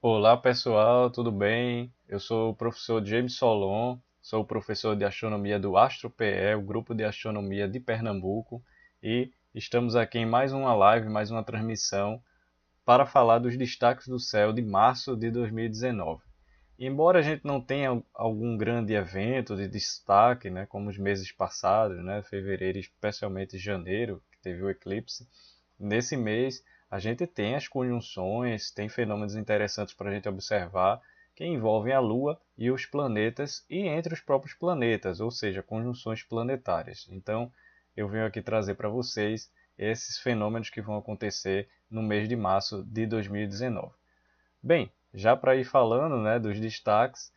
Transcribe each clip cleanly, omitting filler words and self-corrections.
Olá pessoal, tudo bem? Eu sou o professor James Solon, sou professor de astronomia do AstroPE, o grupo de astronomia de Pernambuco, e estamos aqui em mais uma live, mais uma transmissão para falar dos destaques do céu de março de 2019. Embora a gente não tenha algum grande evento de destaque, né, como os meses passados, né, fevereiro, especialmente janeiro, que teve o eclipse, nesse mês a gente tem as conjunções, tem fenômenos interessantes para a gente observar que envolvem a Lua e os planetas e entre os próprios planetas, ou seja, conjunções planetárias. Então, eu venho aqui trazer para vocês esses fenômenos que vão acontecer no mês de março de 2019. Bem, já para ir falando, né, dos destaques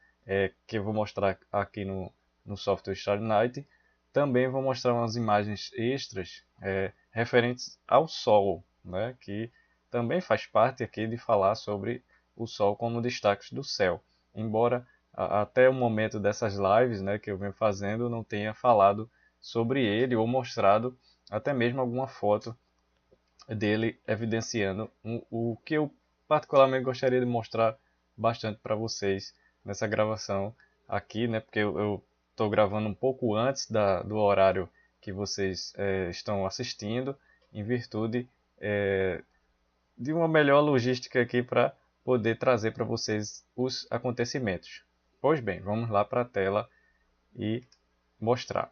que eu vou mostrar aqui no software Starlight, também vou mostrar umas imagens extras referentes ao Sol, né, que também faz parte aqui de falar sobre o Sol como destaques do céu. Embora até o momento dessas lives, né, que eu venho fazendo, não tenha falado sobre ele ou mostrado até mesmo alguma foto dele evidenciando o que eu particularmente gostaria de mostrar bastante para vocês nessa gravação aqui, né? Porque eu estou gravando um pouco antes do horário que vocês estão assistindo, em virtude de uma melhor logística aqui para poder trazer para vocês os acontecimentos. Pois bem, vamos lá para a tela e mostrar.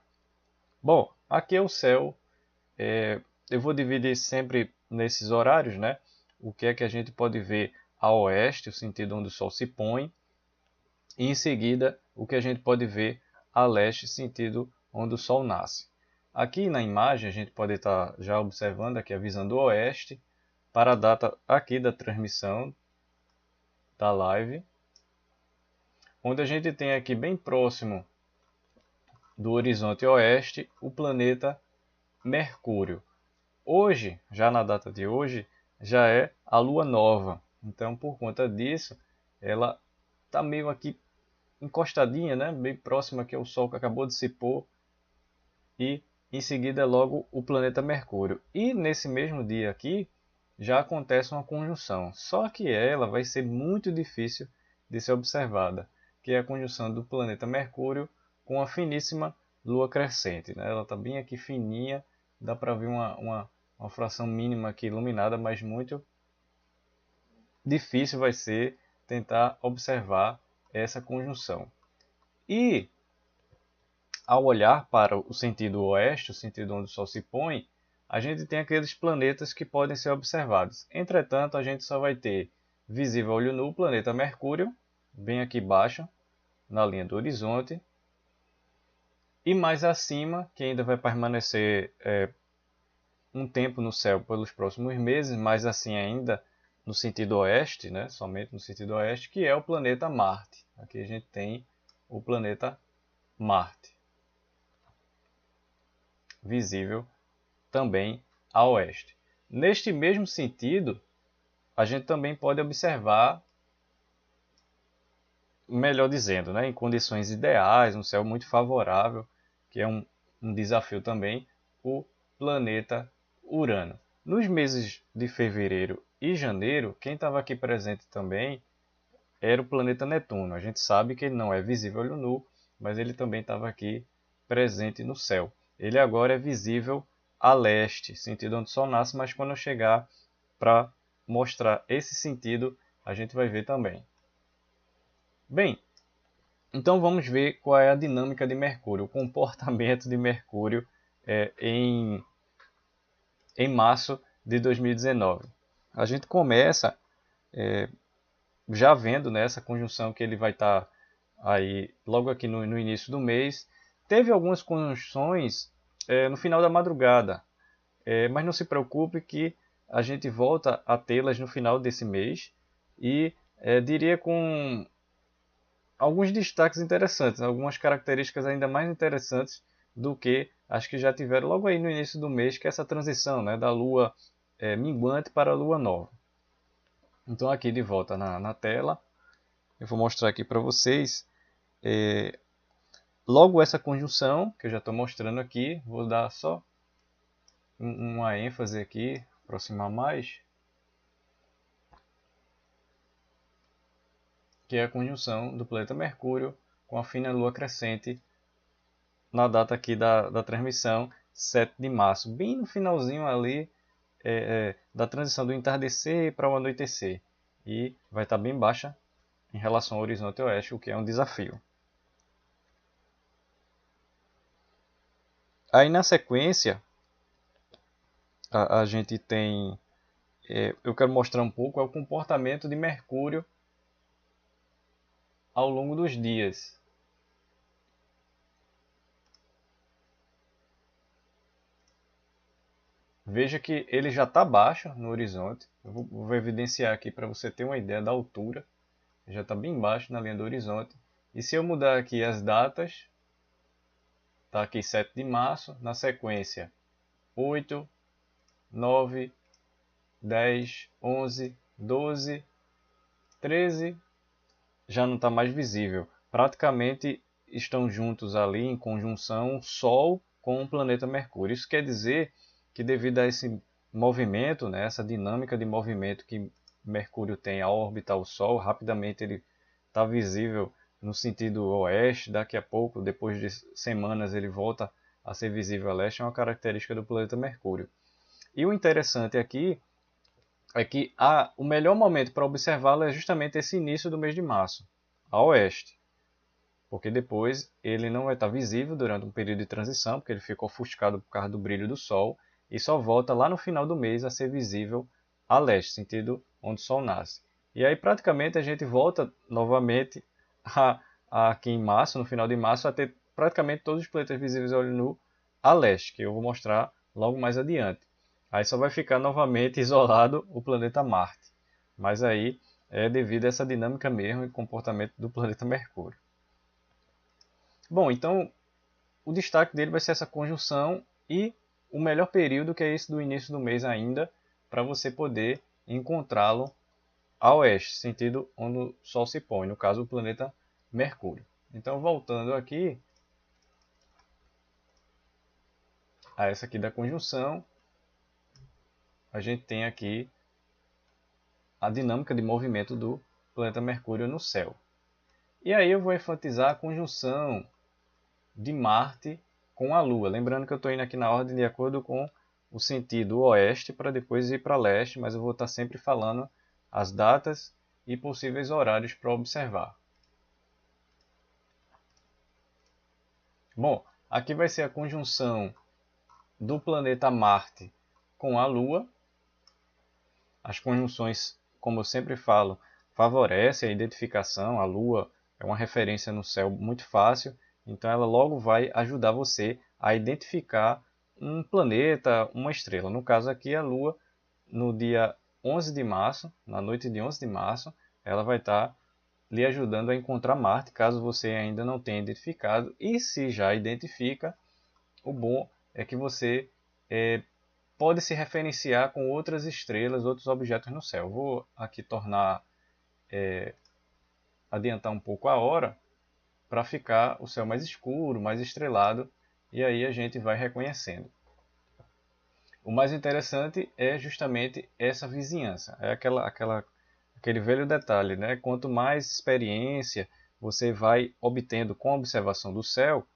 Bom, aqui é o céu. Eu vou dividir sempre nesses horários, né? O que é que a gente pode ver a oeste, o sentido onde o sol se põe, e em seguida o que a gente pode ver a leste, sentido onde o sol nasce. Aqui na imagem a gente pode estar já observando aqui a visão do oeste para a data aqui da transmissão da live, onde a gente tem aqui bem próximo do horizonte oeste o planeta Mercúrio. Hoje, já na data de hoje, já é a lua nova. Então, por conta disso, ela está meio aqui encostadinha, né? Bem próxima aqui ao Sol que acabou de se pôr. E em seguida, logo, o planeta Mercúrio. E nesse mesmo dia aqui, já acontece uma conjunção. Só que ela vai ser muito difícil de ser observada, que é a conjunção do planeta Mercúrio com a finíssima lua crescente, né? Ela está bem aqui fininha, dá para ver uma fração mínima aqui iluminada, mas muito difícil vai ser tentar observar essa conjunção. E ao olhar para o sentido oeste, o sentido onde o Sol se põe, a gente tem aqueles planetas que podem ser observados. Entretanto, a gente só vai ter visível a olho nu o planeta Mercúrio, bem aqui embaixo, na linha do horizonte. E mais acima, que ainda vai permanecer um tempo no céu pelos próximos meses, mas assim ainda no sentido oeste, né? Somente no sentido oeste, que é o planeta Marte. Aqui a gente tem o planeta Marte, visível também a oeste. Neste mesmo sentido, a gente também pode observar, melhor dizendo, né, em condições ideais, um céu muito favorável, que é um desafio também, o planeta Urano. Nos meses de fevereiro e janeiro, quem estava aqui presente também era o planeta Netuno. A gente sabe que ele não é visível a olho nu, mas ele também estava aqui presente no céu. Ele agora é visível a leste, sentido onde o Sol nasce, mas quando eu chegar para mostrar esse sentido, a gente vai ver também. Bem, então vamos ver qual é a dinâmica de Mercúrio, o comportamento de Mercúrio em março de 2019. A gente começa já vendo nessa conjunção que ele vai estar aí logo aqui no início do mês. Teve algumas conjunções no final da madrugada, mas não se preocupe que a gente volta a tê-las no final desse mês e diria com alguns destaques interessantes, algumas características ainda mais interessantes do que as que já tiveram logo aí no início do mês, que é essa transição, né, da lua minguante para a lua nova. Então aqui de volta na tela, eu vou mostrar aqui para vocês logo essa conjunção, que eu já estou mostrando aqui, vou dar só uma ênfase aqui, aproximar mais. que é a conjunção do planeta Mercúrio com a fina lua crescente na data aqui da transmissão, 7 de março, bem no finalzinho ali da transição do entardecer para o anoitecer. E vai estar bem baixa em relação ao horizonte oeste, o que é um desafio. Aí na sequência, a gente tem... eu quero mostrar um pouco o comportamento de Mercúrio ao longo dos dias. Veja que ele já está baixo no horizonte. Eu vou evidenciar aqui para você ter uma ideia da altura. Já está bem baixo na linha do horizonte. E se eu mudar aqui as datas, está aqui 7 de março, na sequência 8, 9, 10, 11, 12, 13, já não está mais visível. Praticamente estão juntos ali em conjunção Sol com o planeta Mercúrio. Isso quer dizer que devido a esse movimento, né, essa dinâmica de movimento que Mercúrio tem ao orbitar o Sol, rapidamente ele está visível no sentido oeste, daqui a pouco, depois de semanas, ele volta a ser visível a leste, é uma característica do planeta Mercúrio. E o interessante aqui é que o melhor momento para observá-lo é justamente esse início do mês de março, a oeste. Porque depois ele não vai estar visível durante um período de transição, porque ele fica ofuscado por causa do brilho do Sol, e só volta lá no final do mês a ser visível a leste, sentido onde o Sol nasce. E aí praticamente a gente volta novamente aqui em março, no final de março, a ter praticamente todos os planetas visíveis a olho nu a leste, que eu vou mostrar logo mais adiante. Aí só vai ficar novamente isolado o planeta Marte. Mas aí é devido a essa dinâmica mesmo e comportamento do planeta Mercúrio. Bom, então o destaque dele vai ser essa conjunção e o melhor período, que é esse do início do mês ainda, para você poder encontrá-lo a oeste, sentido onde o Sol se põe, no caso o planeta Mercúrio. Então, voltando aqui a essa aqui da conjunção, a gente tem aqui a dinâmica de movimento do planeta Mercúrio no céu. E aí eu vou enfatizar a conjunção de Marte com a Lua. Lembrando que eu estou indo aqui na ordem de acordo com o sentido oeste para depois ir para leste, mas eu vou estar sempre falando as datas e possíveis horários para observar. Bom, aqui vai ser a conjunção do planeta Marte com a Lua. As conjunções, como eu sempre falo, favorecem a identificação. A Lua é uma referência no céu muito fácil, então ela logo vai ajudar você a identificar um planeta, uma estrela. No caso aqui, a Lua, no dia 11 de março, na noite de 11 de março, ela vai estar lhe ajudando a encontrar Marte, caso você ainda não tenha identificado. E se já identifica, o bom é que você pode se referenciar com outras estrelas, outros objetos no céu. Vou aqui adiantar um pouco a hora para ficar o céu mais escuro, mais estrelado, e aí a gente vai reconhecendo. O mais interessante é justamente essa vizinhança, é aquele velho detalhe, né? Quanto mais experiência você vai obtendo com a observação do céu,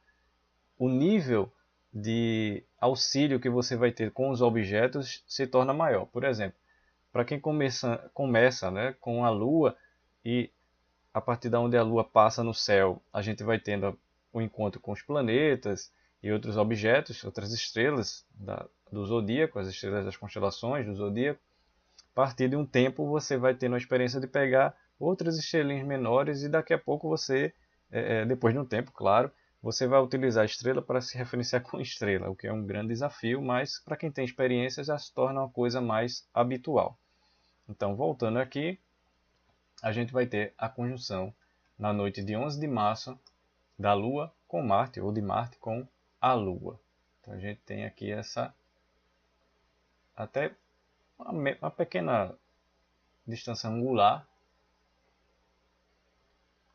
o nível de auxílio que você vai ter com os objetos se torna maior. Por exemplo, para quem começa né, com a Lua e a partir de onde a Lua passa no céu, a gente vai tendo o encontro com os planetas e outros objetos, outras estrelas do zodíaco, as estrelas das constelações do zodíaco. A partir de um tempo você vai tendo a experiência de pegar outras estrelinhas menores e daqui a pouco você, depois de um tempo, claro, você vai utilizar a estrela para se referenciar com estrela, o que é um grande desafio, mas para quem tem experiência já se torna uma coisa mais habitual. Então, voltando aqui, a gente vai ter a conjunção na noite de 11 de março da Lua com Marte, ou de Marte com a Lua. Então, a gente tem aqui até uma pequena distância angular.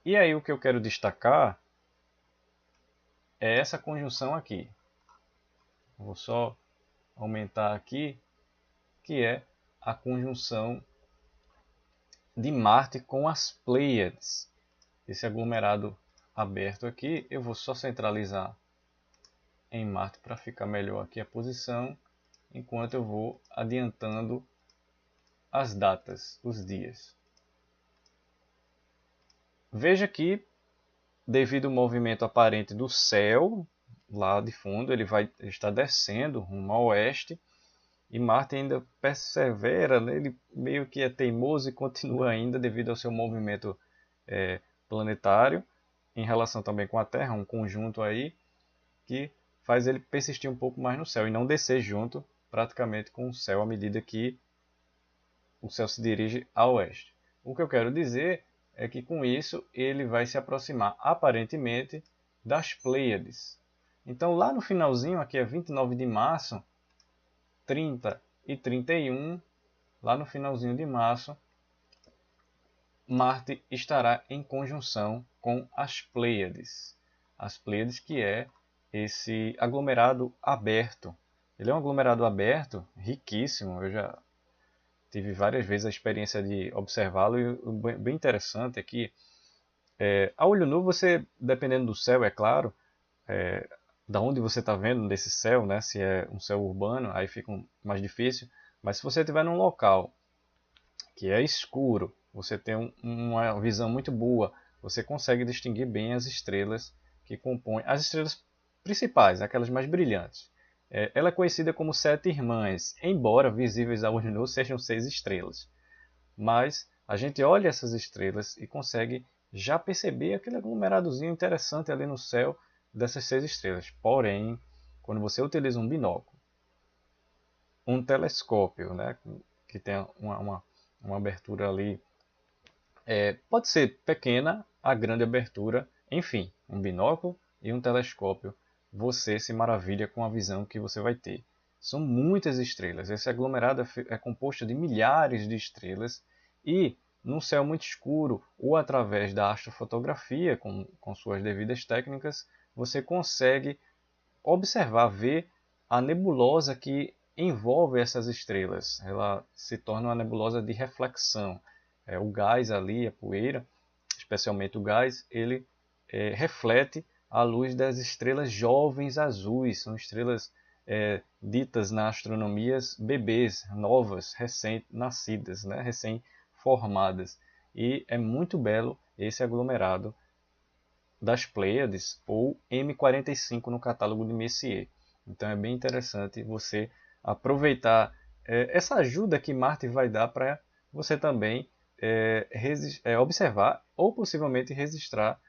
E aí o que eu quero destacar é essa conjunção aqui. Vou só aumentar aqui, que é a conjunção de Marte com as Pleiades. esse aglomerado aberto aqui, eu vou só centralizar em Marte para ficar melhor aqui a posição, enquanto eu vou adiantando as datas, os dias. Veja que, devido ao movimento aparente do céu, lá de fundo, ele está descendo rumo ao oeste, e Marte ainda persevera, né? Ele meio que é teimoso e continua ainda devido ao seu movimento planetário, em relação também com a Terra, um conjunto aí que faz ele persistir um pouco mais no céu e não descer junto praticamente com o céu à medida que o céu se dirige a oeste. O que eu quero dizer é que com isso ele vai se aproximar aparentemente das Pleiades. Então lá no finalzinho, aqui é 29 de março, 30 e 31, lá no finalzinho de março, Marte estará em conjunção com as Pleiades. As Pleiades, que é esse aglomerado aberto. Ele é um aglomerado aberto, riquíssimo. Eu já tive várias vezes a experiência de observá-lo, e o bem interessante é que, a olho nu, você, dependendo do céu, é claro, da onde você está vendo desse céu, né? Se é um céu urbano, aí fica mais difícil. Mas se você estiver num local que é escuro, você tem uma visão muito boa, você consegue distinguir bem as estrelas que compõem, as estrelas principais, aquelas mais brilhantes. Ela é conhecida como Sete Irmãs, embora visíveis ao olho nu sejam 6 estrelas. Mas a gente olha essas estrelas e consegue já perceber aquele aglomeradozinho interessante ali no céu dessas 6 estrelas. Porém, quando você utiliza um binóculo, um telescópio, né, que tem uma abertura ali, pode ser pequena, a grande abertura, enfim, um binóculo e um telescópio, você se maravilha com a visão que você vai ter. São muitas estrelas, esse aglomerado é composto de milhares de estrelas, e num céu muito escuro ou através da astrofotografia, com suas devidas técnicas, você consegue observar, ver a nebulosa que envolve essas estrelas. Ela se torna uma nebulosa de reflexão. O gás ali, a poeira, especialmente o gás, ele reflete a luz das estrelas jovens azuis. São estrelas ditas na astronomia bebês, novas, recém-nascidas, né? Recém-formadas. E é muito belo esse aglomerado das Pleiades, ou M45 no catálogo de Messier. Então é bem interessante você aproveitar essa ajuda que Marte vai dar para você também observar ou possivelmente registrar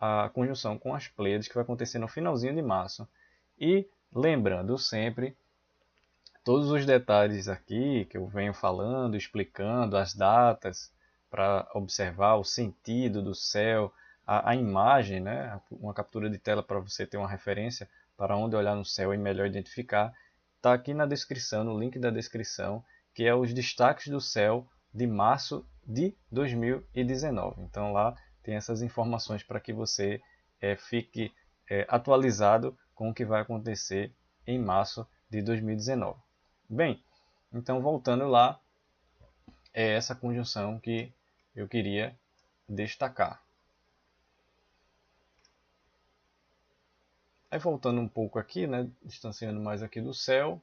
a conjunção com as Pleiades, que vai acontecer no finalzinho de março. E lembrando sempre todos os detalhes aqui que eu venho falando, explicando as datas para observar o sentido do céu, a imagem, né? Uma captura de tela para você ter uma referência para onde olhar no céu e melhor identificar. Está aqui na descrição, no link da descrição, que é os destaques do céu de março de 2019. Então lá tem essas informações para que você fique atualizado com o que vai acontecer em março de 2019. Bem, então voltando lá, é essa conjunção que eu queria destacar. Aí voltando um pouco aqui, né, distanciando mais aqui do céu,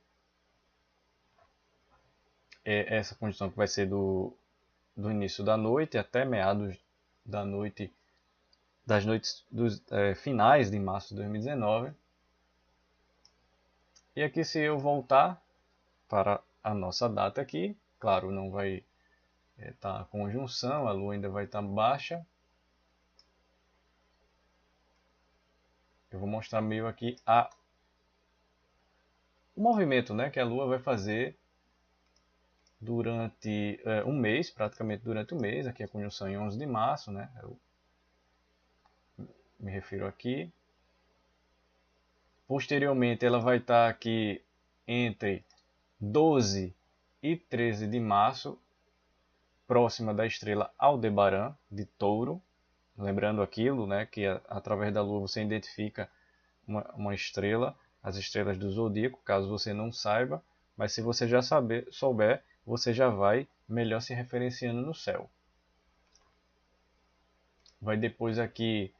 essa conjunção que vai ser do início da noite até meados da noite, das noites dos finais de março de 2019. E aqui, se eu voltar para a nossa data aqui, claro, não vai estar a conjunção, a Lua ainda vai estar baixa. Eu vou mostrar meio aqui o movimento, né, que a Lua vai fazer durante um mês, praticamente durante o mês. Aqui a conjunção em 11 de março, né, eu me refiro aqui. Posteriormente ela vai estar aqui entre 12 e 13 de março, próxima da estrela Aldebaran de Touro. Lembrando aquilo, né, que através da Lua você identifica uma estrela, as estrelas do zodíaco, caso você não saiba, mas se você já souber, você já vai melhor se referenciando no céu. vai depois aqui,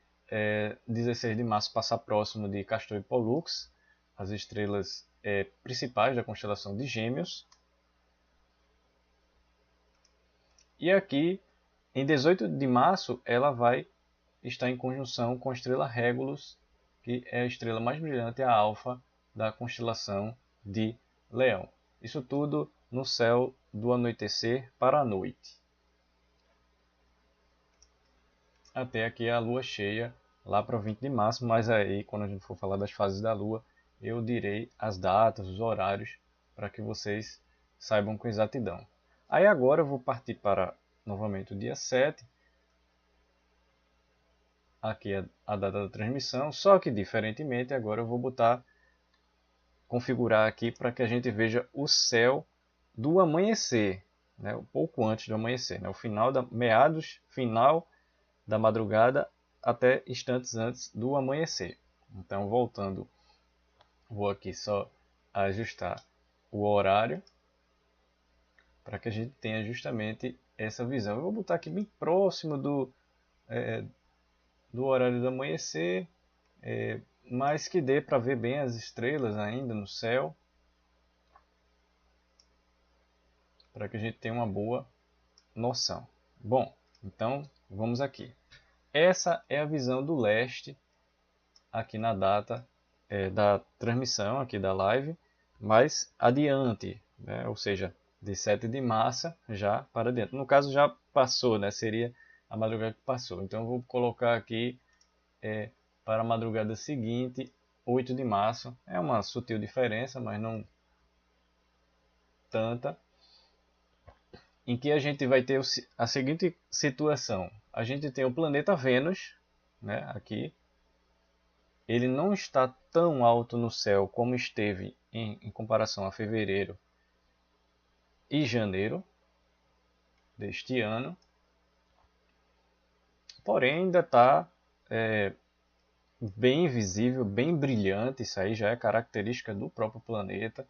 16 de março, passar próximo de Castor e Pollux, as estrelas principais da constelação de Gêmeos. E aqui, em 18 de março, ela vai estar em conjunção com a estrela Regulus, que é a estrela mais brilhante, a alfa da constelação de Leão. Isso tudo no céu do anoitecer para a noite. Até aqui a lua cheia, lá para o 20 de março, mas aí quando a gente for falar das fases da lua, eu direi as datas, os horários, para que vocês saibam com exatidão. Aí agora eu vou partir para novamente o dia 7, aqui é a data da transmissão, só que diferentemente agora eu vou configurar aqui para que a gente veja o céu do amanhecer, né, um pouco antes do amanhecer, né, o final da madrugada até instantes antes do amanhecer. Então, voltando, vou aqui só ajustar o horário para que a gente tenha justamente essa visão. Eu vou botar aqui bem próximo do horário do amanhecer, mas que dê para ver bem as estrelas ainda no céu, para que a gente tenha uma boa noção. Bom, então vamos aqui. Essa é a visão do leste aqui na data da transmissão aqui da live, mais adiante, né? Ou seja, de 7 de março já para dentro. No caso já passou, né? Seria a madrugada que passou. Então eu vou colocar aqui para a madrugada seguinte, 8 de março. É uma sutil diferença, mas não tanta. Em que a gente vai ter a seguinte situação. A gente tem o planeta Vênus, né, aqui. Ele não está tão alto no céu como esteve em comparação a fevereiro e janeiro deste ano. Porém, ainda está bem visível, bem brilhante. Isso aí já é característica do próprio planeta,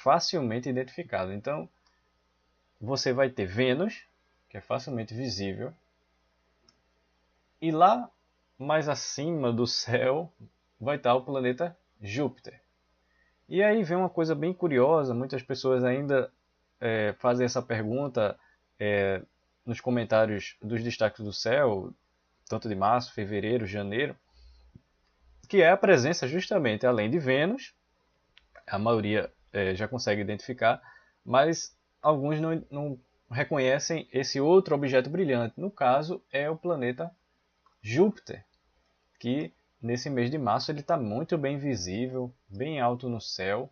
facilmente identificado. Então, você vai ter Vênus, que é facilmente visível, e lá mais acima do céu vai estar o planeta Júpiter. E aí vem uma coisa bem curiosa, muitas pessoas ainda fazem essa pergunta nos comentários dos destaques do céu, tanto de março, fevereiro, janeiro, que é a presença justamente, além de Vênus, a maioria já consegue identificar, mas alguns não reconhecem esse outro objeto brilhante. No caso, é o planeta Júpiter, que nesse mês de março ele está muito bem visível, bem alto no céu,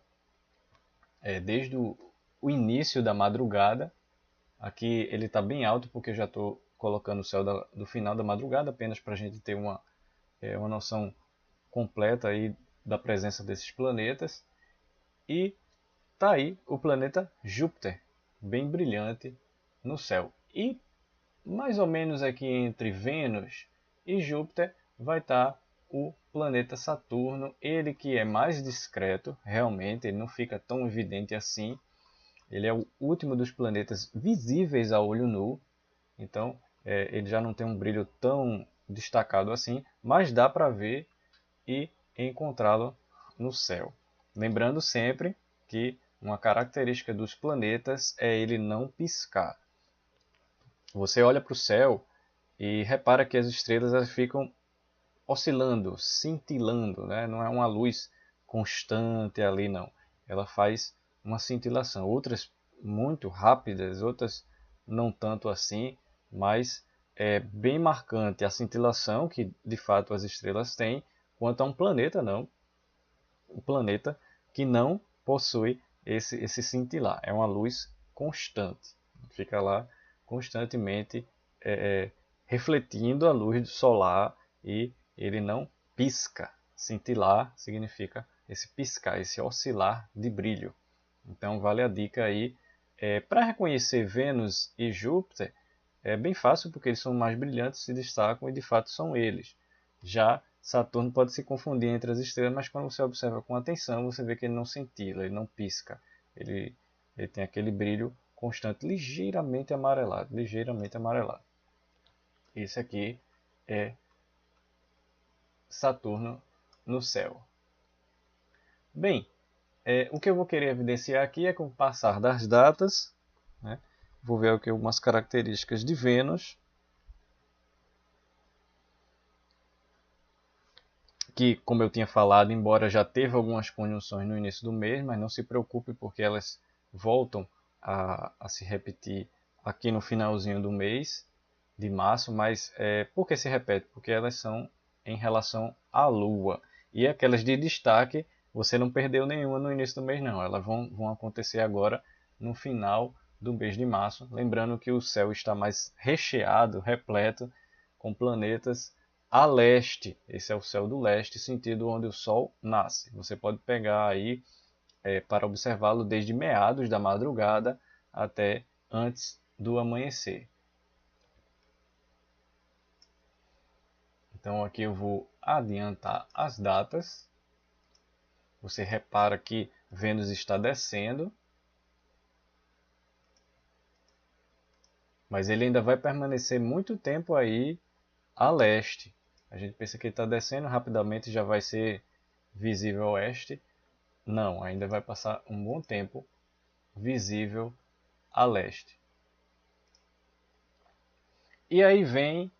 desde o início da madrugada. Aqui ele está bem alto porque eu já estou colocando o céu do final da madrugada, apenas para a gente ter uma noção completa aí da presença desses planetas. E está aí o planeta Júpiter, bem brilhante no céu. E mais ou menos aqui entre Vênus e Júpiter vai estar o planeta Saturno, ele que é mais discreto, realmente, ele não fica tão evidente assim. Ele é o último dos planetas visíveis a olho nu, então ele já não tem um brilho tão destacado assim, mas dá para ver e encontrá-lo no céu. Lembrando sempre que uma característica dos planetas é ele não piscar. Você olha para o céu e repara que as estrelas elas ficam oscilando, cintilando, né? Não é uma luz constante ali, não. Ela faz uma cintilação. Outras muito rápidas, outras não tanto assim, mas é bem marcante a cintilação que de fato as estrelas têm, quanto a um planeta não. Um planeta que não possui esse cintilar. É uma luz constante. Fica lá constantemente refletindo a luz solar e ele não pisca. Cintilar significa esse piscar, esse oscilar de brilho. Então vale a dica aí. Para reconhecer Vênus e Júpiter é bem fácil porque eles são mais brilhantes, se destacam e de fato são eles. Já Saturno pode se confundir entre as estrelas, mas quando você observa com atenção, você vê que ele não cintila, ele não pisca. Ele tem aquele brilho constante, ligeiramente amarelado, ligeiramente amarelado. Esse aqui é Saturno no céu. Bem, o que eu vou querer evidenciar aqui é com o passar das datas, né? Vou ver aqui algumas características de Vênus, que, como eu tinha falado, embora já teve algumas conjunções no início do mês, mas não se preocupe porque elas voltam a se repetir aqui no finalzinho do mês de março. Mas por que se repete? Porque elas são em relação à Lua. E aquelas de destaque, você não perdeu nenhuma no início do mês não, elas vão acontecer agora no final do mês de março. Lembrando que o céu está mais recheado, repleto, com planetas a leste. Esse é o céu do leste, sentido onde o Sol nasce. Você pode pegar aí para observá-lo desde meados da madrugada até antes do amanhecer. Então aqui eu vou adiantar as datas. Você repara que Vênus está descendo, mas ele ainda vai permanecer muito tempo aí a leste. A gente pensa que ele está descendo rapidamente, já vai ser visível a oeste. Não, ainda vai passar um bom tempo visível a leste. E aí vem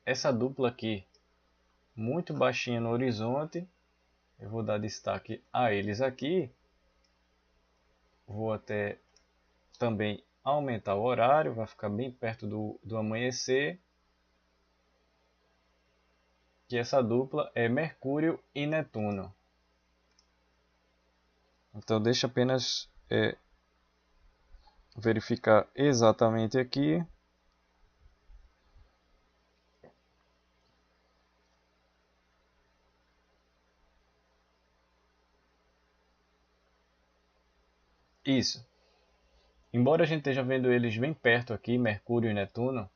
essa dupla aqui, muito baixinha no horizonte. Eu vou dar destaque a eles aqui. Vou até também aumentar o horário, vai ficar bem perto do amanhecer. Que essa dupla é Mercúrio e Netuno. Então deixa apenas verificar exatamente aqui. Isso. Embora a gente esteja vendo eles bem perto aqui, Mercúrio e Netuno,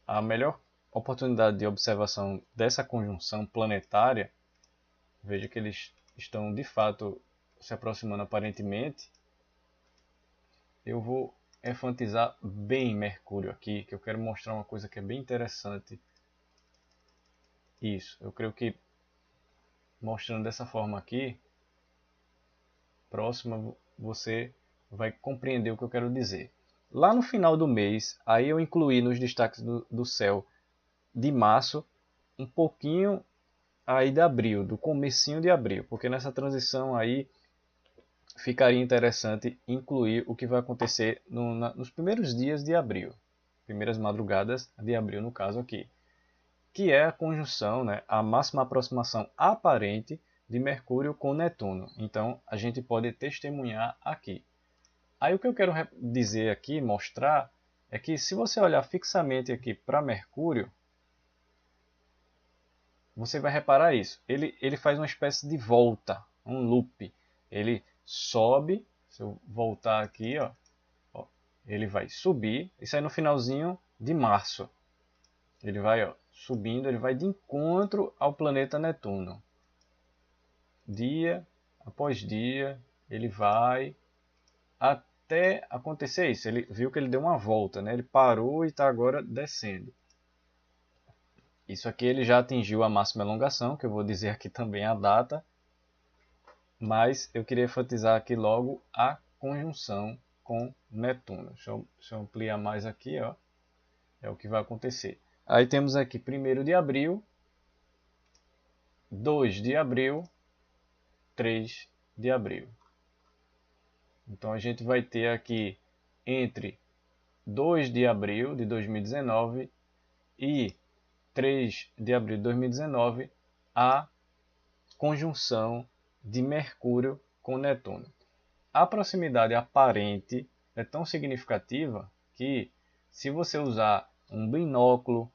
a melhor oportunidade de observação dessa conjunção planetária, veja que eles estão de fato se aproximando aparentemente. Eu vou enfatizar bem Mercúrio aqui, que eu quero mostrar uma coisa que é bem interessante. Isso, eu creio que mostrando dessa forma aqui, próxima você vai compreender o que eu quero dizer. Lá no final do mês, aí eu incluí nos destaques do céu de março, um pouquinho aí de abril, do comecinho de abril, porque nessa transição aí ficaria interessante incluir o que vai acontecer nos primeiros dias de abril, primeiras madrugadas de abril no caso aqui, que é a conjunção, né, a máxima aproximação aparente de Mercúrio com Netuno. Então a gente pode testemunhar aqui. Aí o que eu quero dizer aqui, mostrar, é que se você olhar fixamente aqui para Mercúrio, você vai reparar isso. Ele faz uma espécie de volta, um loop. Ele sobe, se eu voltar aqui, ó, ele vai subir. Isso aí no finalzinho de março. Ele vai subindo, ele vai de encontro ao planeta Netuno. Dia após dia, ele vai até acontecer isso. Ele viu que ele deu uma volta, né? Ele parou e está agora descendo. Isso aqui ele já atingiu a máxima elongação, que eu vou dizer aqui também a data. Mas eu queria enfatizar aqui logo a conjunção com Netuno. Deixa eu ampliar mais aqui, ó. É o que vai acontecer. Aí temos aqui 1º de abril, 2 de abril, 3 de abril. Então a gente vai ter aqui entre 2 de abril de 2019 e 3 de abril de 2019 a conjunção de Mercúrio com Netuno. A proximidade aparente é tão significativa que, se você usar um binóculo,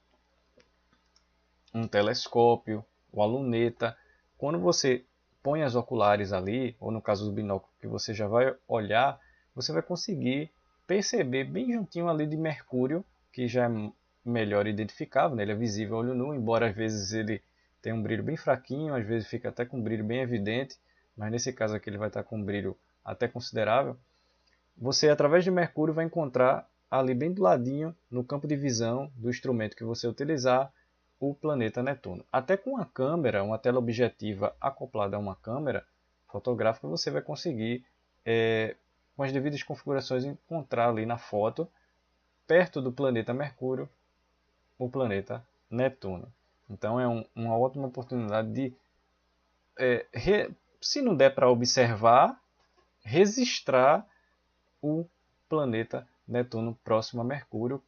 um telescópio, uma luneta, quando você põe as oculares ali, ou no caso do binóculo que você já vai olhar, você vai conseguir perceber bem juntinho ali de Mercúrio, que já é melhor identificável, né? Ele é visível a olho nu, embora às vezes ele tenha um brilho bem fraquinho, às vezes fica até com um brilho bem evidente, mas nesse caso aqui ele vai estar com um brilho até considerável. Você, através de Mercúrio, vai encontrar ali bem do ladinho, no campo de visão do instrumento que você utilizar, o planeta Netuno. Até com uma câmera, uma teleobjetiva acoplada a uma câmera fotográfica, você vai conseguir, com as devidas configurações, encontrar ali na foto, perto do planeta Mercúrio, o planeta Netuno. Então é uma ótima oportunidade de, se não der para observar, registrar o planeta Netuno próximo a Mercúrio,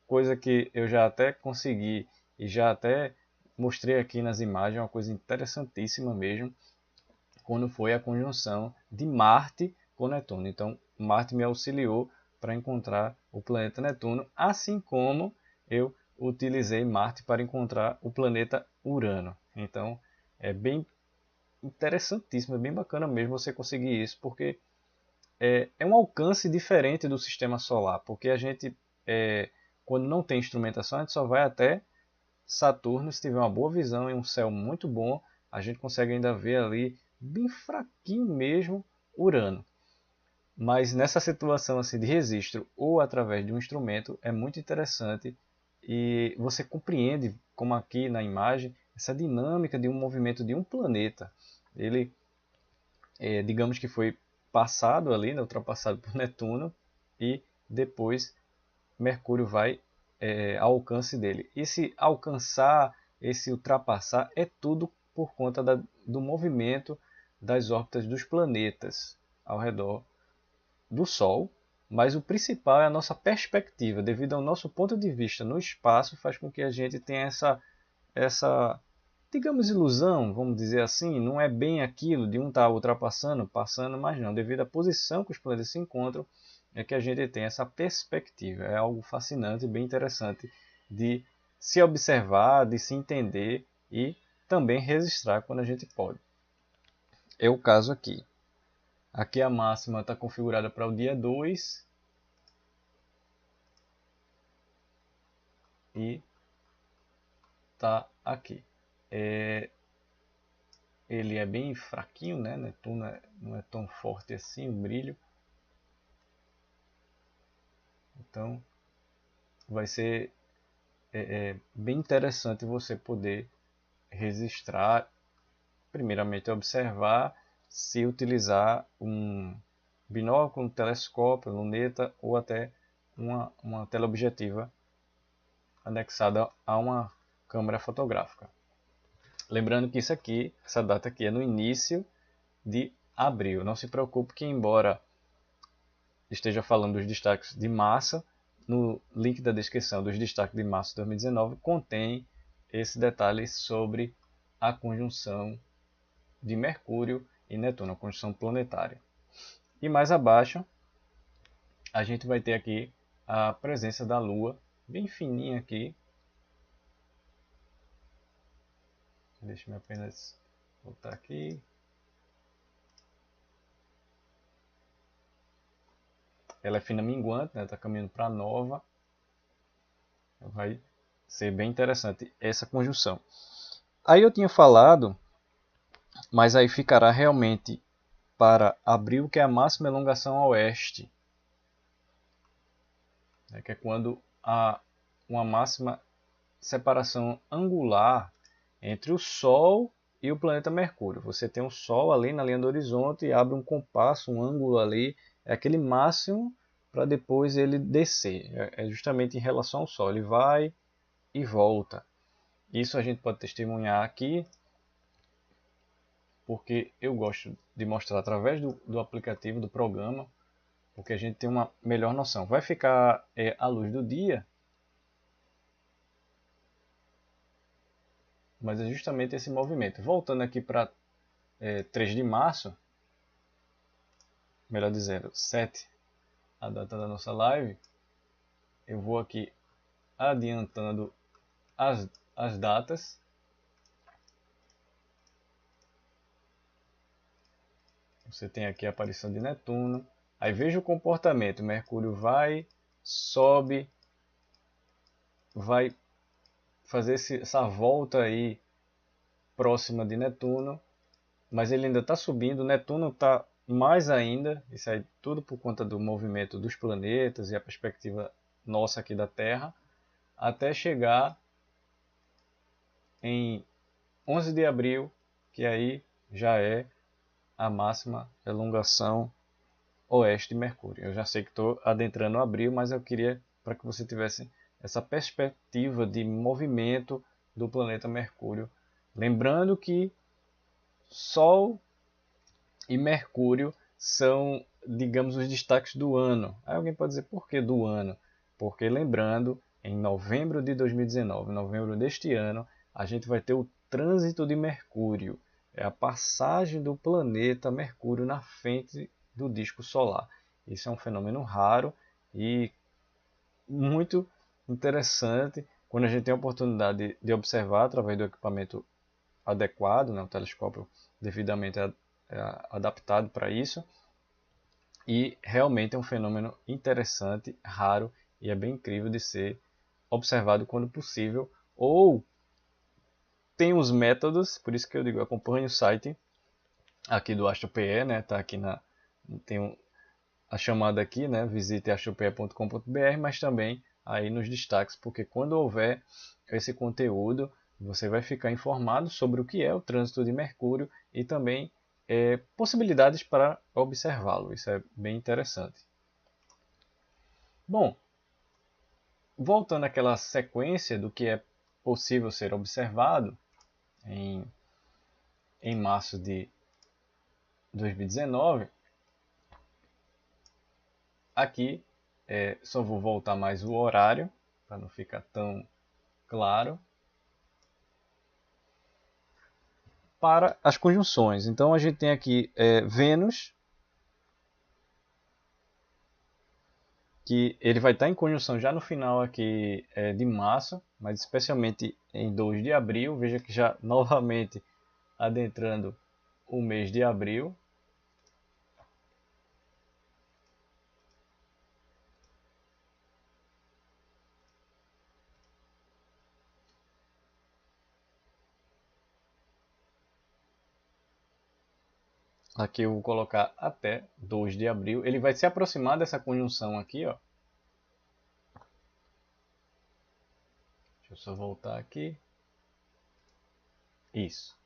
coisa que eu já até consegui e já até mostrei aqui nas imagens, uma coisa interessantíssima mesmo, quando foi a conjunção de Marte com Netuno. Então, Marte me auxiliou para encontrar o planeta Netuno, assim como eu utilizei Marte para encontrar o planeta Urano. Então, é bem interessantíssimo, é bem bacana mesmo você conseguir isso, porque é um alcance diferente do sistema solar, porque a gente, quando não tem instrumentação, a gente só vai até Saturno. Se tiver uma boa visão e um céu muito bom, a gente consegue ainda ver ali, bem fraquinho mesmo, Urano. Mas nessa situação assim de registro ou através de um instrumento, é muito interessante e você compreende, como aqui na imagem, essa dinâmica de um movimento de um planeta. Ele, digamos que foi passado ali, né, ultrapassado por Netuno, e depois Mercúrio vai ao alcance dele. Esse alcançar, esse ultrapassar, é tudo por conta do movimento das órbitas dos planetas ao redor do Sol, mas o principal é a nossa perspectiva, devido ao nosso ponto de vista no espaço, faz com que a gente tenha essa, digamos, ilusão, vamos dizer assim. Não é bem aquilo de um estar ultrapassando, passando, mas não, devido à posição que os planetas se encontram, é que a gente tem essa perspectiva. É algo fascinante, bem interessante de se observar, de se entender e também registrar quando a gente pode. É o caso aqui. Aqui a máxima está configurada para o dia 2 e está aqui. Ele é bem fraquinho, né? Netuno não é tão forte assim o brilho. Então vai ser bem interessante você poder registrar, primeiramente observar, se utilizar um binóculo, um telescópio, luneta ou até uma teleobjetiva anexada a uma câmera fotográfica. Lembrando que essa data aqui é no início de abril. Não se preocupe que, embora esteja falando dos destaques de março, no link da descrição dos destaques de março de 2019 contém esse detalhe sobre a conjunção de Mercúrio e Netuno, a conjunção planetária. E mais abaixo a gente vai ter aqui a presença da Lua, bem fininha aqui. Deixa-me apenas voltar aqui. Ela é fina minguante, está caminhando para nova. Vai ser bem interessante essa conjunção. Aí eu tinha falado, mas aí ficará realmente para abril, que é a máxima elongação a oeste, que é quando há uma máxima separação angular entre o Sol e o planeta Mercúrio. Você tem o Sol ali na linha do horizonte e abre um compasso, um ângulo ali, é aquele máximo para depois ele descer. É justamente em relação ao Sol, ele vai e volta. Isso a gente pode testemunhar aqui, porque eu gosto de mostrar através do aplicativo, do programa, porque a gente tem uma melhor noção. Vai ficar a luz do dia, mas é justamente esse movimento. Voltando aqui para 3 de março, melhor dizendo, 7, a data da nossa live, eu vou aqui adiantando as datas. Você tem aqui a aparição de Netuno. Aí veja o comportamento. Mercúrio vai, sobe, vai fazer essa volta aí próxima de Netuno, mas ele ainda está subindo. Netuno está mais ainda. Isso aí tudo por conta do movimento dos planetas e a perspectiva nossa aqui da Terra, até chegar em 11 de abril, que aí já é a máxima elongação oeste de Mercúrio. Eu já sei que estou adentrando abril, mas eu queria para que você tivesse essa perspectiva de movimento do planeta Mercúrio. Lembrando que Sol e Mercúrio são, digamos, os destaques do ano. Aí alguém pode dizer, por que do ano? Porque lembrando, em novembro de 2019, novembro deste ano, a gente vai ter o trânsito de Mercúrio. É a passagem do planeta Mercúrio na frente do disco solar. Isso é um fenômeno raro e muito interessante quando a gente tem a oportunidade de observar através do equipamento adequado, né, um telescópio devidamente adaptado para isso. E realmente é um fenômeno interessante, raro e é bem incrível de ser observado quando possível. Ou tem os métodos, por isso que eu digo, acompanhe o site aqui do AstroPE, né? Tá aqui tem a chamada aqui, né? Visite astrope.com.br, mas também aí nos destaques, porque quando houver esse conteúdo, você vai ficar informado sobre o que é o trânsito de Mercúrio e também possibilidades para observá-lo. Isso é bem interessante. Bom, voltando àquela sequência do que é possível ser observado em, em março de 2019, aqui só vou voltar mais o horário, para não ficar tão claro, para as conjunções. Então a gente tem aqui Vênus, que ele vai estar em conjunção já no final aqui de março, mas especialmente em 2 de abril. Veja que já novamente adentrando o mês de abril. Aqui eu vou colocar até 2 de abril. Ele vai se aproximar dessa conjunção aqui, ó. Deixa eu só voltar aqui. Isso.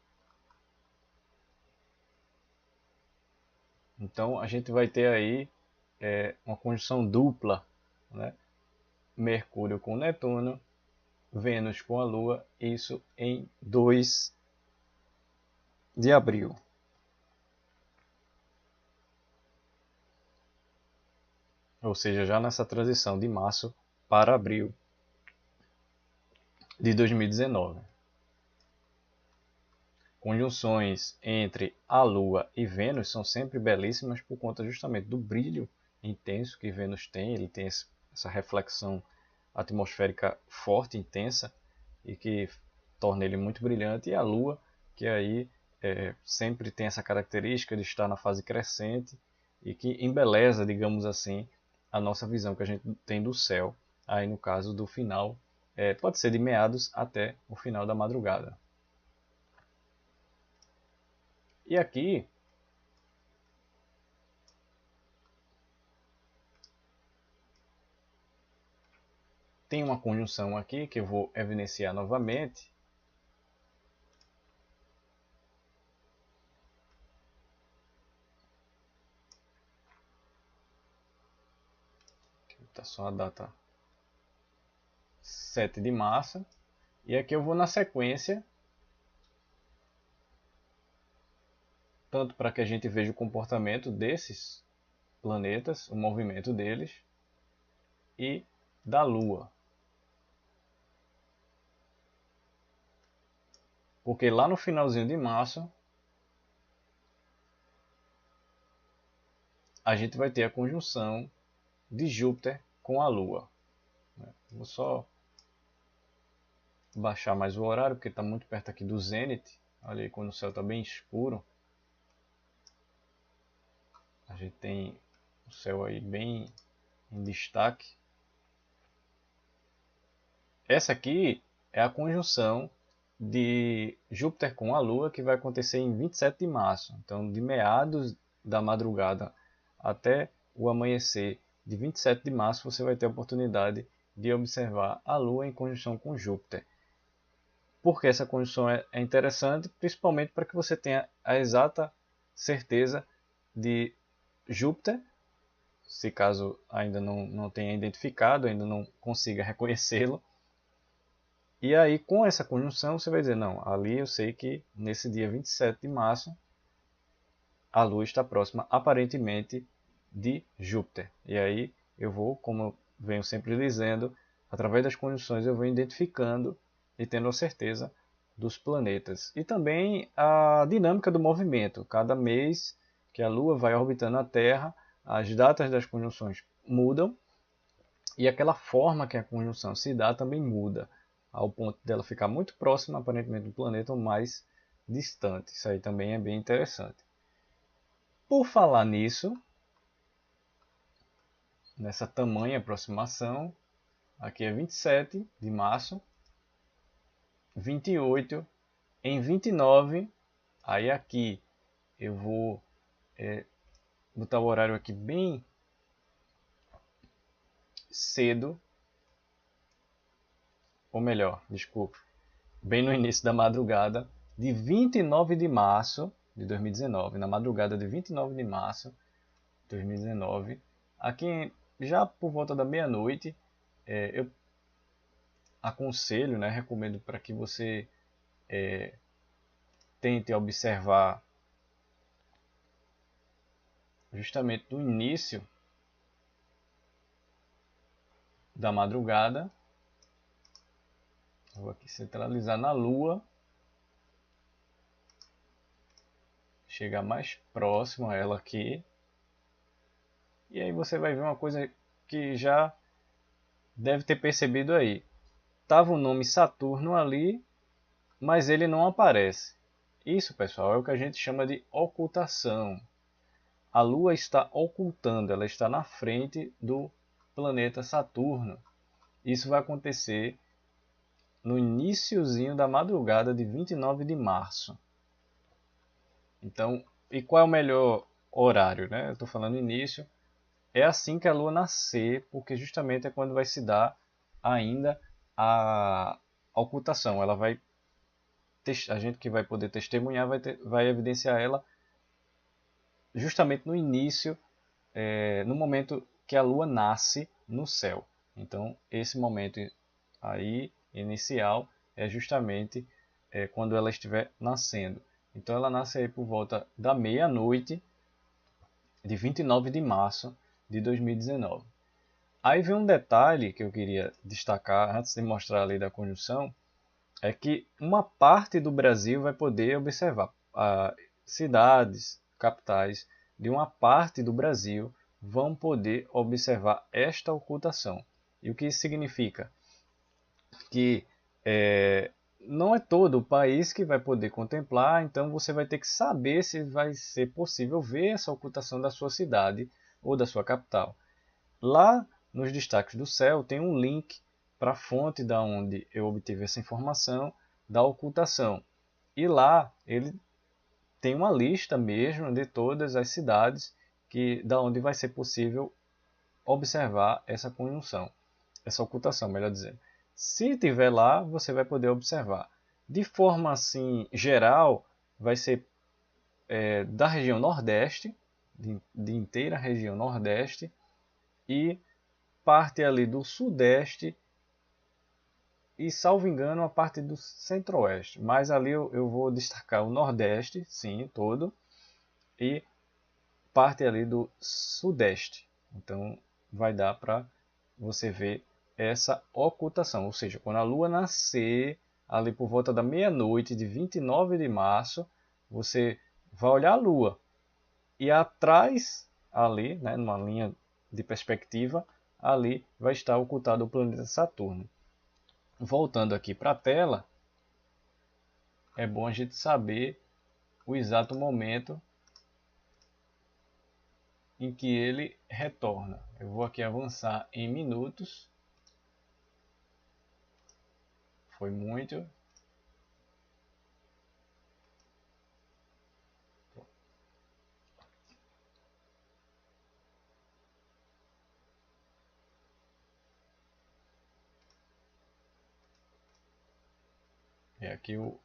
Então a gente vai ter aí uma conjunção dupla, né? Mercúrio com Netuno, Vênus com a Lua, isso em 2 de abril. Ou seja, já nessa transição de março para abril de 2019. Conjunções entre a Lua e Vênus são sempre belíssimas por conta justamente do brilho intenso que Vênus tem. Ele tem essa reflexão atmosférica forte, intensa, e que torna ele muito brilhante. E a Lua, que aí sempre tem essa característica de estar na fase crescente e que embeleza, digamos assim, a nossa visão que a gente tem do céu, aí no caso do final, pode ser de meados até o final da madrugada. E aqui tem uma conjunção aqui que eu vou evidenciar novamente. Está só a data 7 de março. E aqui eu vou na sequência, tanto para que a gente veja o comportamento desses planetas, o movimento deles, e da Lua. Porque lá no finalzinho de março, a gente vai ter a conjunção de Júpiter com a Lua. Vou só baixar mais o horário, porque está muito perto aqui do zênite. Olha aí, quando o céu está bem escuro, a gente tem o céu aí bem em destaque. Essa aqui é a conjunção de Júpiter com a Lua, que vai acontecer em 27 de março. Então, de meados da madrugada até o amanhecer de 27 de março, você vai ter a oportunidade de observar a Lua em conjunção com Júpiter. Porque essa conjunção é interessante, principalmente para que você tenha a exata certeza de Júpiter, se caso ainda não tenha identificado, ainda não consiga reconhecê-lo. E aí, com essa conjunção, você vai dizer, não, ali eu sei que nesse dia 27 de março, a Lua está próxima, aparentemente, de Júpiter. E aí eu vou, como eu venho sempre dizendo, através das conjunções eu vou identificando e tendo a certeza dos planetas. E também a dinâmica do movimento. Cada mês que a Lua vai orbitando a Terra, as datas das conjunções mudam e aquela forma que a conjunção se dá também muda, ao ponto dela ficar muito próxima, aparentemente, do planeta ou mais distante. Isso aí também é bem interessante. Por falar nisso, nessa tamanha aproximação, aqui é 27 de março, 28, em 29, aí aqui eu vou botar o horário aqui bem cedo, ou melhor, desculpe, bem no início da madrugada de 29 de março de 2019, na madrugada de 29 de março de 2019, aqui já por volta da meia-noite, eu aconselho, né, recomendo para que você tente observar justamente no início da madrugada. Vou aqui centralizar na Lua, chegar mais próximo a ela aqui, e aí você vai ver uma coisa que já deve ter percebido aí. Tava o nome Saturno ali, mas ele não aparece. Isso, pessoal, é o que a gente chama de ocultação. A Lua está ocultando, ela está na frente do planeta Saturno. Isso vai acontecer no iniciozinho da madrugada de 29 de março. Então, e qual é o melhor horário, né? Eu estou falando início. É assim que a Lua nascer, porque justamente é quando vai se dar ainda a ocultação. Ela vai, a gente que vai poder testemunhar vai evidenciar ela justamente no início, no momento que a Lua nasce no céu. Então, esse momento aí inicial é justamente quando ela estiver nascendo. Então, ela nasce aí por volta da meia-noite de 29 de março de 2019. Aí vem um detalhe que eu queria destacar antes de mostrar a lei da conjunção, é que uma parte do Brasil vai poder observar. Cidades, capitais de uma parte do Brasil vão poder observar esta ocultação. E o que isso significa? Que não é todo o país que vai poder contemplar, então você vai ter que saber se vai ser possível ver essa ocultação da sua cidade ou da sua capital. Lá nos destaques do céu tem um link para a fonte da onde eu obtive essa informação da ocultação. E lá ele tem uma lista mesmo de todas as cidades da onde vai ser possível observar essa conjunção, essa ocultação, melhor dizendo. Se tiver lá, você vai poder observar. De forma assim geral, vai ser da região Nordeste, de inteira região Nordeste, e parte ali do Sudeste e, salvo engano, a parte do Centro-Oeste. Mas ali eu vou destacar o Nordeste, sim, todo, e parte ali do Sudeste. Então vai dar para você ver essa ocultação, ou seja, quando a Lua nascer ali por volta da meia-noite de 29 de março, você vai olhar a Lua e atrás ali, né, numa linha de perspectiva, ali vai estar ocultado o planeta Saturno. Voltando aqui para a tela, é bom a gente saber o exato momento em que ele retorna. Eu vou aqui avançar em minutos. Foi muito. É aqui eu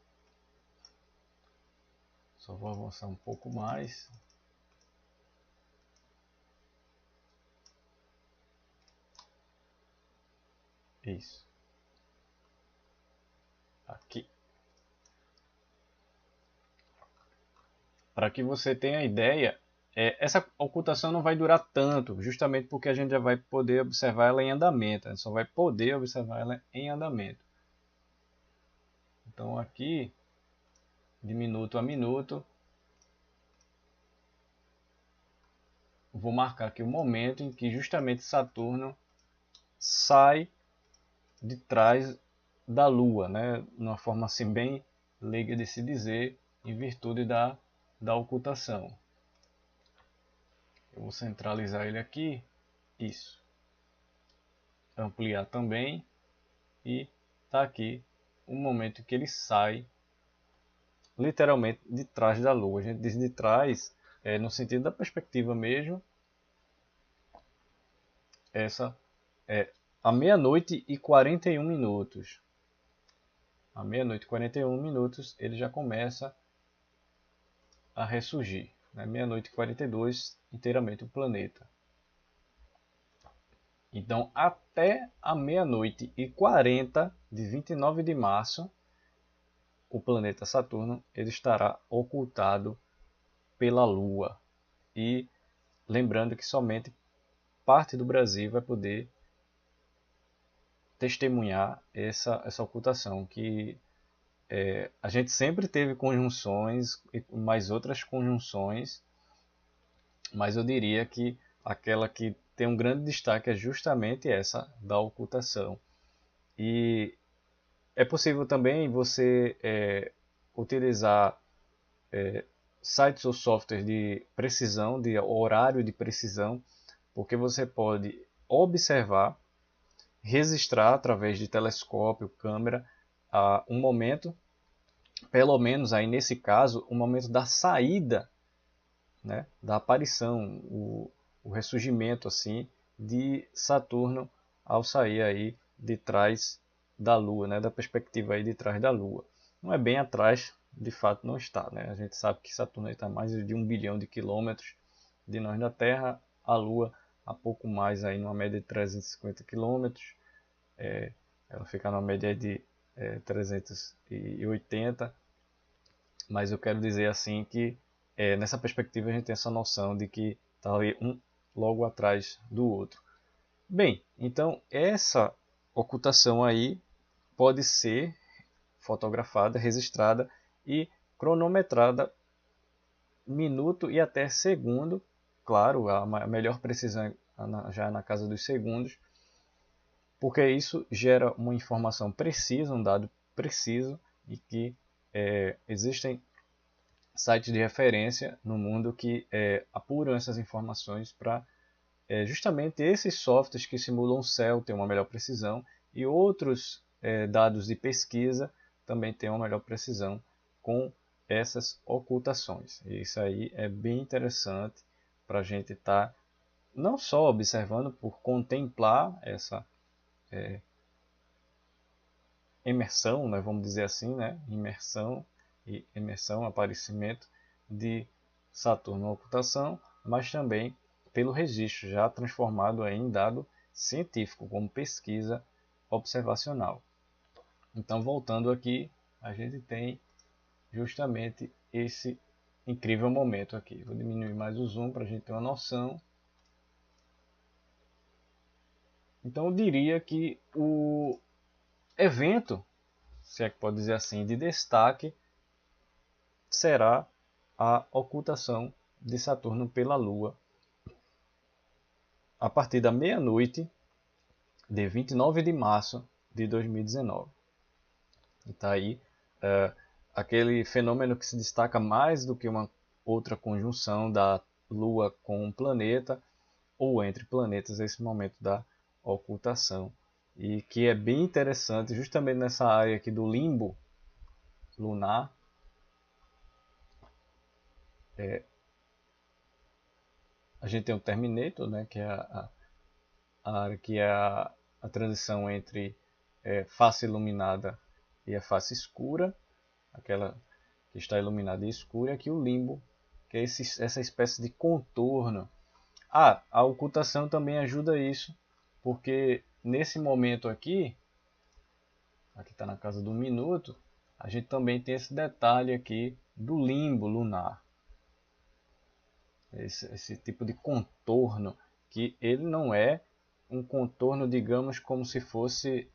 só vou avançar um pouco mais. Isso. Aqui. Para que você tenha ideia, essa ocultação não vai durar tanto, justamente porque a gente já vai poder observar ela em andamento. A gente só vai poder observar ela em andamento. Então aqui, de minuto a minuto, vou marcar aqui o momento em que justamente Saturno sai de trás da Lua, né? De uma forma assim bem leiga de se dizer, em virtude da ocultação. Eu vou centralizar ele aqui, isso. Ampliar também e tá aqui o momento em que ele sai literalmente de trás da Lua. A gente diz de trás no sentido da perspectiva mesmo. Essa é a meia-noite e 41 minutos. À meia-noite e 41 minutos ele já começa a ressurgir. Né? Meia-noite e 42, inteiramente o planeta. Então, até a meia-noite e 40 de 29 de março, o planeta Saturno ele estará ocultado pela Lua. E lembrando que somente parte do Brasil vai poder testemunhar essa ocultação, que a gente sempre teve conjunções e mais outras conjunções, mas eu diria que aquela que tem um grande destaque é justamente essa da ocultação. E é possível também você utilizar sites ou softwares de precisão, de horário de precisão, porque você pode observar, registrar através de telescópio, câmera, um momento, pelo menos aí nesse caso, o momento da saída, né, da aparição, o ressurgimento assim de Saturno ao sair aí de trás da Lua, né, da perspectiva aí de trás da Lua. Não é bem atrás, de fato não está, né? A gente sabe que Saturno está a mais de 1 bilhão de quilômetros de nós da Terra, a Lua a pouco mais aí numa média de 350 quilômetros, ela fica numa média de 380, mas eu quero dizer assim que nessa perspectiva a gente tem essa noção de que está ali um logo atrás do outro. Bem, então essa ocultação aí pode ser fotografada, registrada e cronometrada minuto e até segundo, claro, a melhor precisão já na casa dos segundos, porque isso gera uma informação precisa, um dado preciso, e que existem sites de referência no mundo que apuram essas informações para justamente esses softwares que simulam o céu ter uma melhor precisão e outros dados de pesquisa também têm uma melhor precisão com essas ocultações. E isso aí é bem interessante para a gente estar não só observando, por contemplar essa imersão, né, vamos dizer assim, né, imersão, aparecimento de Saturno ocultação, mas também pelo registro já transformado em dado científico, como pesquisa observacional. Então, voltando aqui, a gente tem justamente esse incrível momento aqui. Vou diminuir mais o zoom para a gente ter uma noção. Então, eu diria que o evento, se é que pode dizer assim, de destaque será a ocultação de Saturno pela Lua a partir da meia-noite de 29 de março de 2019. E está aí aquele fenômeno que se destaca mais do que uma outra conjunção da Lua com um planeta ou entre planetas, esse momento da ocultação. E que é bem interessante, justamente nessa área aqui do limbo lunar, a gente tem o Terminator, né, que é a área que é a transição entre face iluminada e a face escura, aquela que está iluminada e escura, e aqui o limbo, que é essa espécie de contorno. A ocultação também ajuda isso, porque nesse momento aqui está na casa do minuto, a gente também tem esse detalhe aqui do limbo lunar. Esse tipo de contorno, que ele não é um contorno, digamos, como se fosse